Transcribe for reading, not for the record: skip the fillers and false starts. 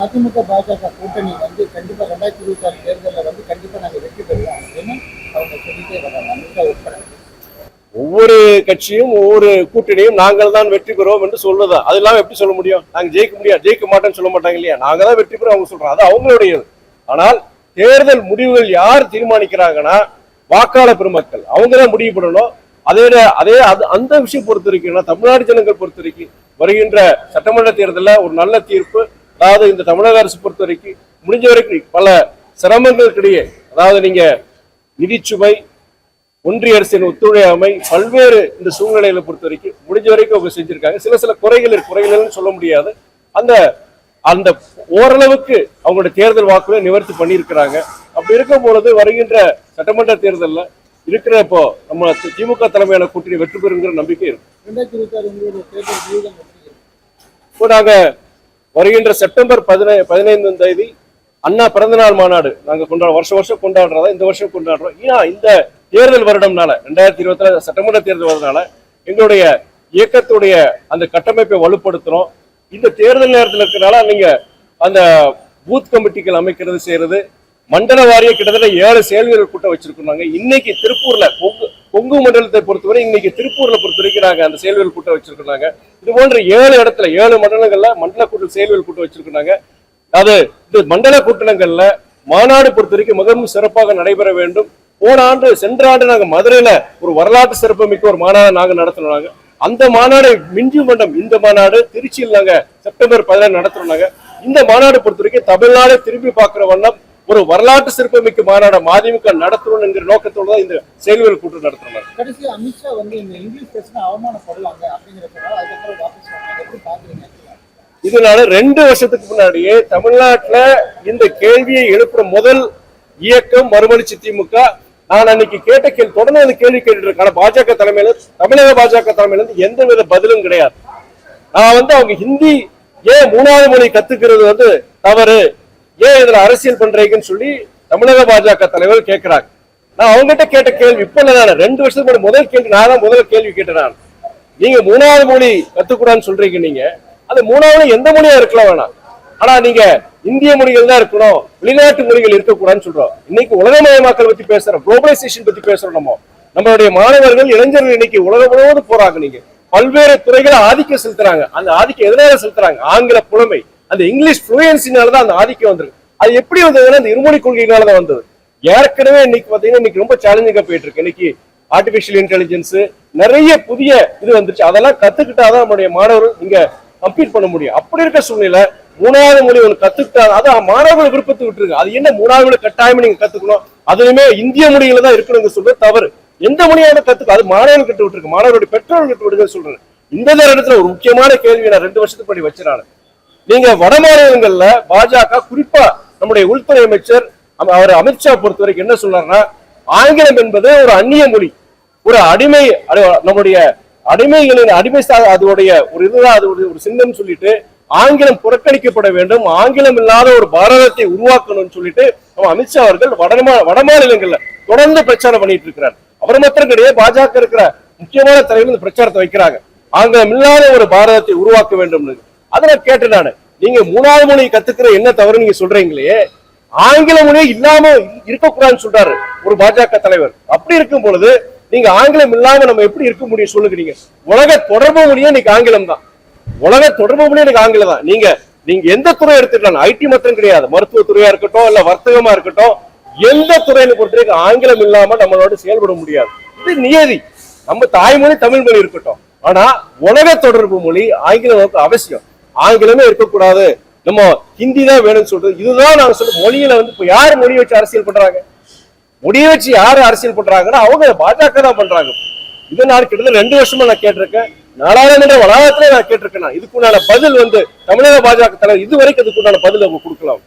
அதிமுக பாஜக கூட்டணி கண்டிப்பா 2026 தேர்தலில் கண்டிப்பா நாங்க வெற்றி பெறுவோம் அப்படின்னு அவங்க சொல்லிட்டே வர்றாங்க, அமித்ஷா உட்பட. ஒவ்வொரு கட்சியும் ஒவ்வொரு கூட்டணியும் நாங்கள் தான் வெற்றி பெறுவோம் என்று சொல்லுதா. அது இல்லாம எப்படி சொல்ல முடியும்? நாங்க ஜெயிக்க முடியாது, ஜெயிக்க மாட்டேன்னு சொல்ல மாட்டாங்க இல்லையா? நாங்க தான் வெற்றி பெறுவோம் அவங்க சொல்றாங்க, அது அவங்களுடையது. ஆனால் தேர்தல் முடிவுகள் யார் தீர்மானிக்கிறாங்கன்னா வாக்காளர் பெருமக்கள் அவங்க தான் முடிவு பண்ணணும். அந்த விஷயம் பொறுத்த வரைக்கும் தமிழ்நாடு ஜனங்கள் பொறுத்த வரைக்கும் வருகின்ற சட்டமன்ற தேர்தலில் ஒரு நல்ல தீர்ப்பு, அதாவது இந்த தமிழக அரசு பொறுத்த வரைக்கும் முடிஞ்ச வரைக்கும் பல சிரமங்களுக்கிடையே, அதாவது நீங்க நிதிச்சுமை, ஒன்றிய அரசின் ஒத்துழையாமை, பல்வேறு இந்த சூழ்நிலைகளை பொறுத்த வரைக்கும் முடிஞ்ச வரைக்கும் அவங்க செஞ்சிருக்காங்க. சில குறைகள் சொல்ல முடியாது. அந்த அந்த ஓரளவுக்கு அவங்களுடைய தேர்தல் வாக்குகளை நிவர்த்தி பண்ணியிருக்கிறாங்க. அப்படி இருக்கும் பொழுது வருகின்ற சட்டமன்ற தேர்தலில் இருக்கிற இப்போ நம்ம திமுக தலைமையான கூட்டணி வெற்றி பெறுங்கிற நம்பிக்கை இருக்கு. இப்போ நாங்க வருகின்ற செப்டம்பர் 15ஆம் தேதி அண்ணா பிறந்தநாள் மாநாடு நாங்க வருஷம் கொண்டாடுறதா இந்த வருஷம் கொண்டாடுறோம். ஏன்னா இந்த தேர்தல் வருடம்னால 2020 சட்டமன்ற தேர்தல் வருடனால எங்களுடைய இயக்கத்துடைய அந்த கட்டமைப்பை வலுப்படுத்துறோம். இந்த தேர்தல் நேரத்தில் இருக்கிறனால நீங்க அந்த பூத் கமிட்டிகள் அமைக்கிறது செய்யறது, மண்டல வாரிய கிட்டத்தட்ட 7 செயல்வீரர் கூட்டம் வச்சிருக்காங்க. இன்னைக்கு திருப்பூர்ல கொங்கு மண்டலத்தை பொறுத்தவரை இன்னைக்கு திருப்பூர்ல பொறுத்த வரைக்கும் அந்த செயல்வீரர் கூட்டம் வச்சிருக்காங்க. இது போன்ற 7 இடத்துல 7 மண்டலங்கள்ல மண்டல கூட்ட செயல்வீரர் கூட்டம் வச்சிருக்காங்க. அது இந்த மண்டல கூட்டணங்கள்ல மாநாடு பொறுத்த வரைக்கும் மிகவும் சிறப்பாக நடைபெற வேண்டும். சென்ற ஆண்டு நாங்க மதுரையில ஒரு வரலாற்று சிறப்புமிக்க ஒரு மாநாடு நாங்க நடத்தினாங்க. அந்த மாநாடு மிஞ்சி மண்டம் இந்த மாநாடு திருச்சியில் நாங்க செப்டம்பர் 16 நடத்தினாங்க. இந்த மாநாடு பொறுத்த வரைக்கும் தமிழ்நாடு திரும்பி பார்க்கிற வண்ணம் ஒரு வரலாற்று சிறப்புமிக்க மாநாடு மதிமுக நடத்தணும் என்கிற நோக்கத்தோடு தான் இந்த செயல்வீரர் கூட்டம் நடத்தினாங்க. கடைசி அமித்ஷா இந்த இங்கிலீஷ் பேசினா அவமானப்படுவாங்க அப்படிங்கிறப்ப இதனால 2 வருஷத்துக்கு முன்னாடியே தமிழ்நாட்டுல இந்த கேள்வியை எழுப்புற முதல் இயக்கம் மறுமலர்ச்சி திமுக. நான் அன்னைக்கு கேட்ட கேள்வி தொடர்ந்து அந்த கேள்வி கேட்டு இருக்கேன். பாஜக தலைமையில தமிழக பாஜக தலைமையில இருந்து எந்த வித பதிலும் கிடையாது. நான் அவங்க ஹிந்தி ஏன் 3வது மொழி கத்துக்கிறது தவறு, ஏன் இதுல அரசியல் பண்றீங்கன்னு சொல்லி தமிழக பாஜக தலைவர் கேட்கிறாங்க. நான் அவங்ககிட்ட கேட்ட கேள்வி இப்ப இல்ல, 2 வருஷத்துக்கு முன்னாடி முதல் கேள்வி நான் தான் முதல் கேள்வி கேட்டேன். நான் நீங்க 3வது மொழி கத்துக்கூடாதுன்னு சொல்றீங்க. நீங்க அது 3வது எந்த மொழியா இருக்கலாம் வேணாம், ஆனா நீங்க இந்திய மொழிகள் தான் இருக்கணும், வெளிநாட்டு மொழிகள் இருக்கக்கூடாதுன்னு சொல்றோம். இன்னைக்கு உலகமயமாக்கல் பத்தி பேசுறோம், குளோபலைசேஷன் பத்தி பேசுறோம். நம்மளுடைய மாணவர்கள் இளைஞர்கள் இன்னைக்கு உலகம் முழுவதும் போறாங்க. நீங்க பல்வேறு துறைகளை ஆதிக்கம் செலுத்துறாங்க. அந்த ஆதிக்கம் எதனால செலுத்துறாங்க? ஆங்கில புலமை, அந்த இங்கிலீஷ் ஃப்ளூயன்சினாலதான் அந்த ஆதிக்கம் வந்திருக்கு. அது எப்படி வந்ததுன்னா அந்த இருமொழி கொள்கையினாலதான் வந்தது. ஏற்கனவே இன்னைக்கு பாத்தீங்கன்னா இன்னைக்கு ரொம்ப சேலஞ்சிங்கா போயிட்டு இருக்கு. இன்னைக்கு ஆர்டிபிஷியல் இன்டெலிஜென்ஸ் நிறைய புதிய இது வந்துருச்சு. அதெல்லாம் கத்துக்கிட்டாதான் நம்மளுடைய மாணவர்கள் இங்க கம்ப்ளீட் பண்ண முடியும். அப்படி இருக்க சூழ்நிலை 3வது மொழி ஒன்று கத்துக்கிட்டா அது மாணவர்கள் விருப்பத்தை விட்டுருக்கு. அது என்ன 3வது மொழி கட்டாயமா நீங்க கத்துக்கணும், அதுலயுமே இந்திய மொழியில தான் இருக்கணுங்க சொல்றது தவறு. எந்த மொழியாவது கத்துக்கும், அது மாணவர்கள் கிட்ட விட்டுருக்கு, மாணவர்களுடைய பெற்றோர்கள் கிட்ட விடுங்க சொல்றேன். இந்த இடத்துல ஒரு முக்கியமான கேள்வி நான் 2 வருஷத்துக்கு படி வச்சிருக்காங்க. நீங்க வட மாநிலங்கள்ல பாஜக குறிப்பா நம்முடைய உள்துறை அமைச்சர் அவர் அமித்ஷா பொறுத்த வரைக்கும் என்ன சொல்றாருன்னா, ஆங்கிலம் என்பது ஒரு அந்நிய மொழி, ஒரு அடிமை, நம்முடைய அடிமைகளின் அதோடைய ஒரு இதுதான், அது ஒரு சின்னம் சொல்லிட்டு ஆங்கிலம் புறக்கணிக்கப்பட வேண்டும், ஆங்கிலம் இல்லாத ஒரு பாரதத்தை உருவாக்கணும்னு சொல்லிட்டு அமித்ஷா அவர்கள் வட மாநிலங்கள்ல தொடர்ந்து பிரச்சாரம் பண்ணிட்டு இருக்கிறார். அவர் மாத்திரம் கிடையாது, பாஜக இருக்கிற முக்கியமான தலைவர்கள் இந்த பிரச்சாரத்தை வைக்கிறாங்க. ஆங்கிலம் இல்லாத ஒரு பாரதத்தை உருவாக்க வேண்டும். அதை நான் கேட்டேன். நானு நீங்க 3வது மொழி கத்துக்கிற என்ன தவறு நீங்க சொல்றீங்களே, ஆங்கில மொழியே இல்லாம இருக்கக்கூடாதுன்னு சொல்றாரு ஒரு பாஜக தலைவர். அப்படி இருக்கும் பொழுது நீங்க ஆங்கிலம் இல்லாம நம்ம எப்படி இருக்க முடியும் சொல்லுங்க. நீங்க உலக தொடர்பு மொழியே இன்னைக்கு ஆங்கிலம் தான், உலக தொடர்பு மொழியே எனக்கு ஆங்கிலம் தான். நீங்க எந்த துறை எடுத்துக்கலாம், ஐடி மட்டும் கிடையாது, மருத்துவ துறையா இருக்கட்டும், இல்ல வர்த்தகமா இருக்கட்டும், எந்த துறையில பொறுத்தவரைக்கும் ஆங்கிலம் இல்லாம நம்மளோட செயல்பட முடியாது. இது நியதி. நம்ம தாய்மொழி தமிழ் மொழி இருக்கட்டும், ஆனா உலக தொடர்பு மொழி ஆங்கிலம் அவசியம். ஆங்கிலமே இருக்கக்கூடாது, நம்ம ஹிந்தி தான் வேணும்னு சொல்றது. இதுதான் நாங்க சொல்ற மொழியில இப்ப யாரு மொழி வச்சு அரசியல் பண்றாங்க, மொழியை வச்சு யாரு அரசியல் பண்றாங்கன்னா அவங்க பாஜக தான் பண்றாங்க. இதை நான் கிட்டத்தட்ட 2 வருஷமா நான் கேட்டிருக்கேன். நாடாளுமன்ற வளாகத்திலே நான் கேட்டிருக்கேன். இதுக்குண்டான பதில் தமிழக பாஜக தலைவர் இதுவரைக்கும் அதுக்குண்டான பதில் அவங்க கொடுக்கலாம்.